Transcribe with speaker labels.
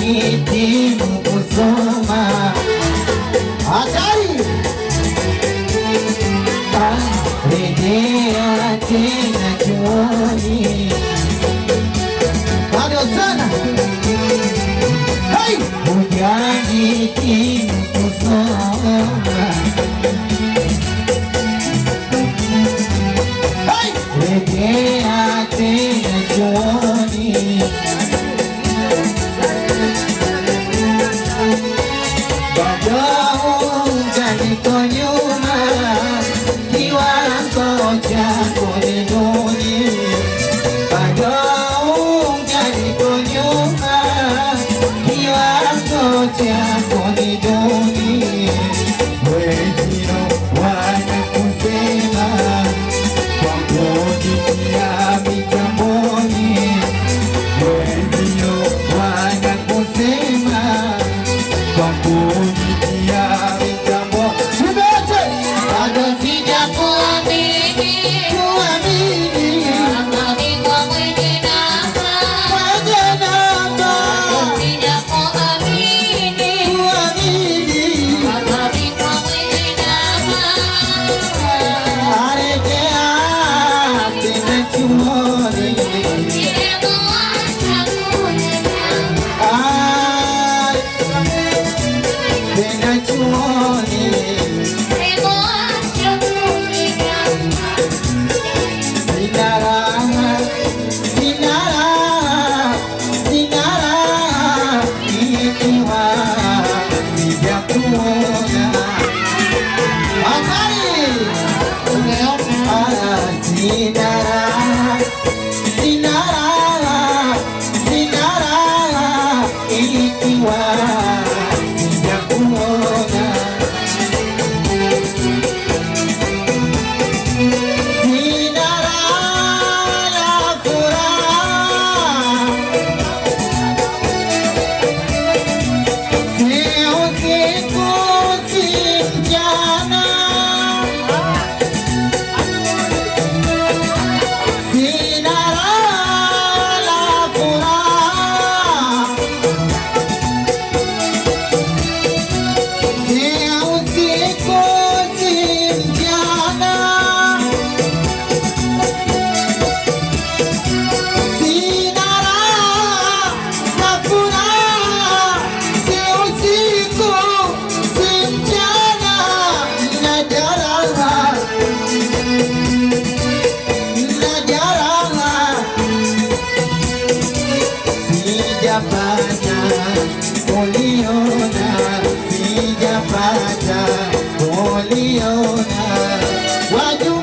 Speaker 1: nihitimu kusoma. Hatari! Rejea tena chuoni. Bado sana. Hey! Hujanihitimu kusoma. Hey! Rejea tena chuoni. Bado unganiko nyuma, kiwango chako ni duni. Bado unganiko nyuma, kiwango chako ni duni. Wenzio wanakusema kwa kujitia mitamboni. Wenzio wanakusema kwa kujitia mitambo. Tumeache bado sijakuamini, kuamini amani kwa mwenye namba, mwenye namba. Sijakuamini, kuamini amani kwa mwenye namba. Arejea tena chuoni. Tena chuoni. Sina raha, sina raha, sina raha ikiwa sijakuona. Hatari! Sina raha, sina raha, sina raha ikiwa sijakuona. Sina raha na furaha, si usiku si mchana. Sina raha na furaha, si usiku si mchana. Sina raha na furaha, si usiku si mchana. Nina jeraha, nina jeraha, sijapata kuliona, sijapata kuliona. Wajua